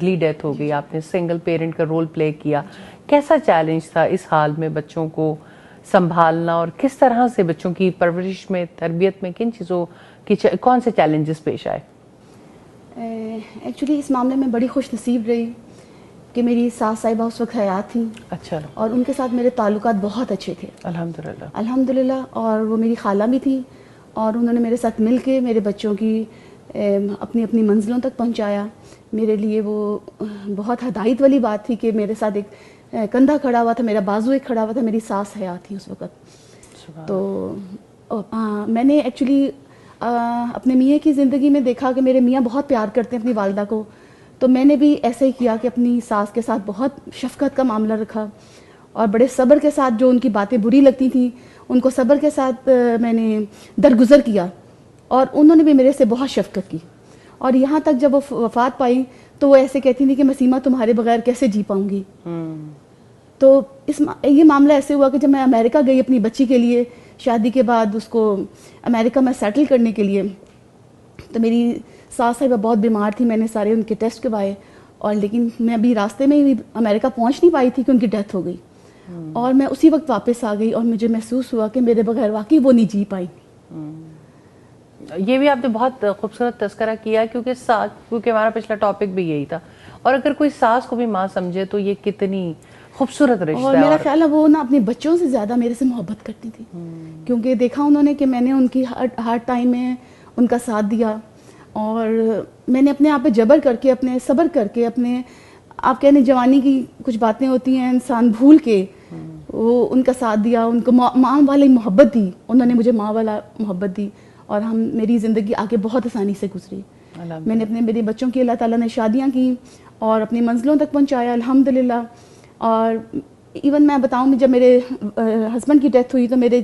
Suddenly death ہو گئی, آپ نے سنگل پیرنٹ کا رول پلے کیا, کیسا چیلنج تھا اس حال میں بچوں کو سنبھالنا, اور کس طرح سے بچوں کی پرورش میں, تربیت میں کن چیزوں کی کون سے چیلنجز پیش آئے؟ ایکچولی اس معاملے میں بڑی خوش نصیب رہی کہ میری ساس صاحبہ اس وقت حیات تھیں. اچھا. اور ان کے ساتھ میرے تعلقات بہت اچھے تھے الحمدللہ. الحمدللہ. اور وہ میری خالہ بھی تھیں, اور انہوں نے میرے ساتھ مل کے میرے بچوں کی اپنی اپنی منزلوں تک پہنچایا. میرے لیے وہ بہت ہدایت والی بات تھی کہ میرے ساتھ ایک کندھا کھڑا ہوا تھا, میرا بازو ایک کھڑا ہوا تھا, میری ساس حیات تھی اس وقت. تو میں نے ایکچولی اپنے میاں کی زندگی میں دیکھا کہ میرے میاں بہت پیار کرتے ہیں اپنی والدہ کو, تو میں نے بھی ایسا ہی کیا کہ اپنی ساس کے ساتھ بہت شفقت کا معاملہ رکھا, اور بڑے صبر کے ساتھ جو ان کی باتیں بری لگتی تھیں ان کو صبر کے ساتھ میں نے درگزر کیا, اور انہوں نے بھی میرے سے بہت شفقت کی. اور یہاں تک جب وہ وفات پائی تو وہ ایسے کہتی تھیں کہ مسیمہ تمہارے بغیر کیسے جی پاؤں گی. تو یہ معاملہ ایسے ہوا کہ جب میں امریکہ گئی اپنی بچی کے لیے, شادی کے بعد اس کو امریکہ میں سیٹل کرنے کے لیے, تو میری ساس صاحبہ بہت بیمار تھی, میں نے سارے ان کے ٹیسٹ کروائے, اور لیکن میں ابھی راستے میں ہی امریکہ پہنچ نہیں پائی تھی کہ ان کی ڈیتھ ہو گئی. اور میں اسی وقت واپس آ گئی, اور مجھے محسوس ہوا کہ میرے بغیر واقعی وہ نہیں جی پائی. یہ بھی آپ نے بہت خوبصورت تذکرہ کیا, کیونکہ ہمارا پچھلا ٹاپک بھی یہی تھا, اور اگر کوئی ساس کو بھی ماں سمجھے تو یہ کتنی خوبصورت رشتہ ہے. اور میرا خیال ہے وہ نا اپنے بچوں سے زیادہ میرے سے محبت کرتی تھی, کیونکہ دیکھا انہوں نے کہ میں نے ان کی ہر ٹائم میں ان کا ساتھ دیا, اور میں نے اپنے آپ پہ جبر کر کے, اپنے صبر کر کے, اپنے آپ کہنے جوانی کی کچھ باتیں ہوتی ہیں انسان بھول کے, وہ ان کا ساتھ دیا, ان کو ماں والی محبت دی, انہوں نے مجھے ماں والا محبت دی, اور میری زندگی آگے بہت آسانی سے گزری. میں نے میرے بچوں کی اللہ تعالیٰ نے شادیاں کی اور اپنی منزلوں تک پہنچایا الحمدللہ. اور ایون میں بتاؤں, جب میرے ہسبینڈ کی ڈیتھ ہوئی تو میرے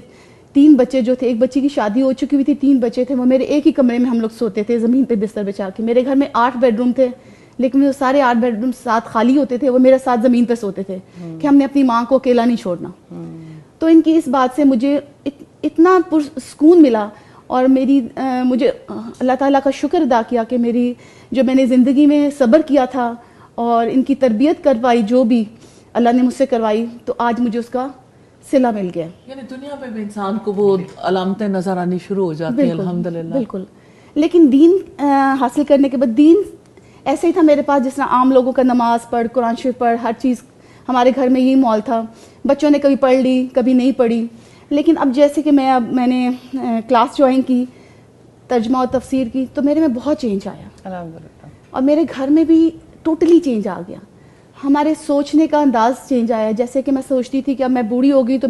3 بچے جو تھے, ایک بچی کی شادی ہو چکی ہوئی تھی, 3 بچے تھے, وہ میرے ایک ہی کمرے میں ہم لوگ سوتے تھے زمین پہ بستر بچھا کے. میرے گھر میں 8 بیڈ روم تھے, لیکن وہ سارے 8 بیڈ روم ساتھ خالی ہوتے تھے, وہ میرے ساتھ زمین پہ سوتے تھے کہ ہم نے اپنی ماں کو اکیلا نہیں چھوڑنا. تو ان کی اس بات سے مجھے اتنا پرسکون ملا, اور مجھے اللہ تعالیٰ کا شکر ادا کیا کہ میں نے زندگی میں صبر کیا تھا اور ان کی تربیت کر پائی, جو بھی اللہ نے مجھ سے کروائی, تو آج مجھے اس کا صلہ مل گیا. یعنی دنیا میں بھی انسان کو وہ علامتیں نظر آنی شروع ہو جاتی ہیں الحمدللہ. بالکل. لیکن دین حاصل کرنے کے بعد دین ایسے ہی تھا میرے پاس جس طرح عام لوگوں کا نماز پڑھ, قرآن شریف پڑھ, ہر چیز ہمارے گھر میں یہی ماحول تھا. بچوں نے کبھی پڑھ لی کبھی نہیں پڑھی, لیکن اب جیسے کہ میں نے کلاس جوائن کی, ترجمہ اور تفسیر کی, تو میرے میں بہت چینج آیا الحمدللہ. اور میرے گھر میں بھی ٹوٹلی چینج آ گیا. ہمارے سوچنے کا انداز چینج آیا. جیسے کہ میں سوچتی تھی کہ اب میں بوڑھی ہو گئی تو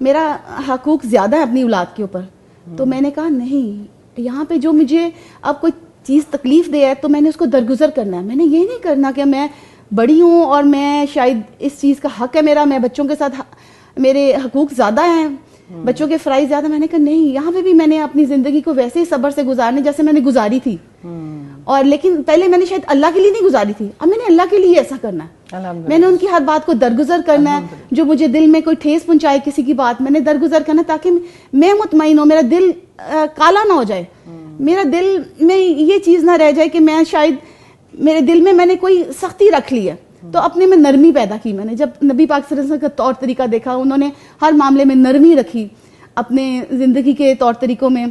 میرا حقوق زیادہ ہے اپنی اولاد کے اوپر, تو میں نے کہا نہیں, یہاں پہ جو مجھے اب کوئی چیز تکلیف دے ہے تو میں نے اس کو درگزر کرنا ہے. میں نے یہ نہیں کرنا کہ میں بڑی ہوں اور میں شاید اس چیز کا حق ہے میرا, میں بچوں کے ساتھ میرے حقوق زیادہ ہیں, بچوں کے فرائض زیادہ. میں نے کہا نہیں, یہاں پہ بھی میں نے اپنی زندگی کو ویسے ہی صبر سے گزارنے جیسے میں نے گزاری تھی, اور لیکن پہلے میں نے شاید اللہ کے لیے نہیں گزاری تھی, اب میں نے اللہ کے لیے ایسا کرنا ہے. میں نے ان کی ہر بات کو درگزر کرنا ہے, جو مجھے دل میں کوئی ٹھیس پہنچائے کسی کی بات, میں نے درگزر کرنا تاکہ میں مطمئن ہوں, میرا دل کالا نہ ہو جائے, میرا دل میں یہ چیز نہ رہ جائے کہ میں شاید میرے دل میں نے کوئی سختی رکھ لی ہے. تو اپنے میں نرمی پیدا کی. میں نے جب نبی پاک صلی اللہ علیہ وسلم کا طور طریقہ دیکھا, انہوں نے ہر معاملے میں نرمی رکھی اپنے زندگی کے طور طریقوں میں,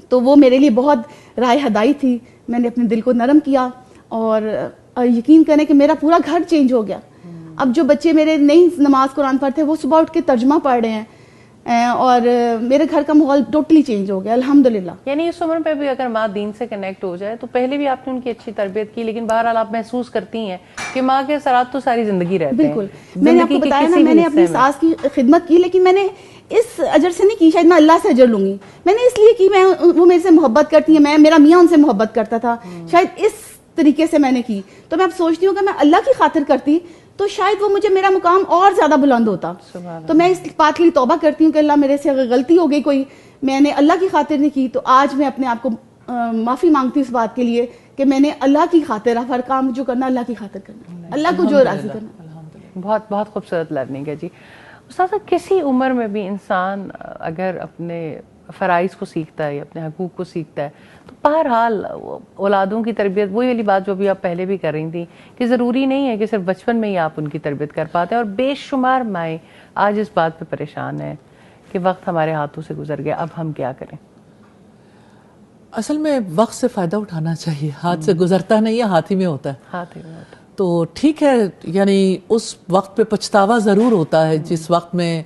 تو وہ میرے لیے بہت رائے ہدایت تھی. میں نے اپنے دل کو نرم کیا, اور یقین کریں کہ میرا پورا گھر چینج ہو گیا. اب جو بچے میرے نہیں نماز قرآن پڑھتے, وہ صبح اٹھ کے ترجمہ پڑھ رہے ہیں, اور میرے گھر کا ماحول ٹوٹلی چینج ہو گیا الحمدللہ. یعنی اس عمر پہ بھی اگر ماں دین سے کنیکٹ ہو جائے, تو پہلے بھی آپ نے ان کی اچھی تربیت کی, لیکن بہرحال آپ محسوس کرتی ہیں کہ ماں کے اثرات تو ساری زندگی رہتے ہیں. بالکل. میں نے آپ کو بتایا نا, میں نے اپنی ساس کی خدمت کی, لیکن میں نے اس اجر سے نہیں کی شاید میں اللہ سے اجر لوں گی. میں نے اس لیے کی, وہ میرے سے محبت کرتی ہیں, میرا میاں ان سے محبت کرتا تھا, شاید اس طریقے سے میں نے کی. تو میں اب سوچتی ہوں کہ میں اللہ کی خاطر کرتی تو شاید وہ مجھے میرا مقام اور زیادہ بلند ہوتا. تو میں اس بات کے لیے توبہ کرتی ہوں کہ اللہ میرے سے اگر غلطی ہو گئی کوئی, میں نے اللہ کی خاطر نہیں کی, تو آج میں اپنے آپ کو معافی مانگتی ہوں اس بات کے لیے کہ میں نے اللہ کی خاطر ہر کام جو کرنا اللہ کی خاطر کرنا, اللہ کو جو راضی کرنا. بہت بہت خوبصورت لرننگ ہے جی. استاذہ, کسی عمر میں بھی انسان اگر اپنے فرائض کو سیکھتا ہے, اپنے حقوق کو سیکھتا ہے. تو بہرحال اولادوں کی تربیت وہی والی بات جو ابھی آپ پہلے بھی کر رہی تھیں کہ ضروری نہیں ہے کہ صرف بچپن میں ہی آپ ان کی تربیت کر پاتے ہیں, اور بے شمار مائیں آج اس بات پہ پریشان ہیں کہ وقت ہمارے ہاتھوں سے گزر گیا, اب ہم کیا کریں. اصل میں وقت سے فائدہ اٹھانا چاہیے, ہاتھ سے گزرتا نہیں ہے, ہاتھ ہی میں ہوتا ہے. ہاتھ ہی میں ہوتا ہے. تو ٹھیک ہے, یعنی اس وقت پہ پچھتاوا ضرور ہوتا ہے جس وقت میں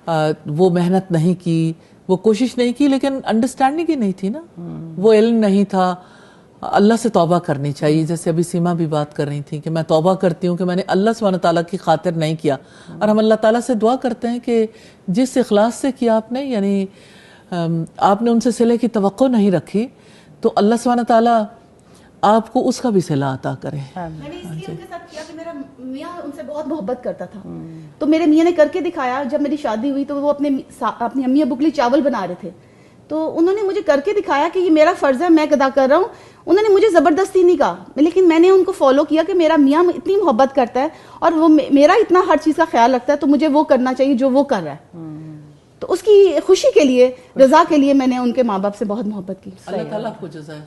وہ محنت نہیں کی, وہ کوشش نہیں کی, لیکن انڈرسٹینڈنگ ہی نہیں تھی نا, وہ علم نہیں تھا. اللہ سے توبہ کرنی چاہیے, جیسے ابھی سیما بھی بات کر رہی تھی کہ میں توبہ کرتی ہوں کہ میں نے اللہ سبحانہ تعالیٰ کی خاطر نہیں کیا, اور ہم اللہ تعالیٰ سے دعا کرتے ہیں کہ جس اخلاص سے کیا آپ نے, یعنی آپ نے ان سے صلے کی توقع نہیں رکھی, تو اللہ سبحانہ تعالیٰ آپ کو اس کا بھی صلہ عطا کرے. میں نے اس لیے ان کے ساتھ کیا کہ میرا میاں ان سے بہت محبت کرتا تھا, تو میرے میاں نے کر کے دکھایا. جب میری شادی ہوئی تو وہ اپنی امی ابو کے لیے چاول بنا رہے تھے, تو انہوں نے مجھے کر کے دکھایا کہ یہ میرا فرض ہے, میں ادا کر رہا ہوں. انہوں نے مجھے زبردستی نہیں کہا, لیکن میں نے ان کو فالو کیا کہ میرا میاں اتنی محبت کرتا ہے اور وہ میرا اتنا ہر چیز کا خیال رکھتا ہے, تو مجھے وہ کرنا چاہیے جو وہ کر رہا ہے. تو اس کی خوشی کے لیے, رضا کے لیے میں نے ان کے ماں باپ سے بہت محبت کی. اللہ تعالیٰ آپ کو جزائے.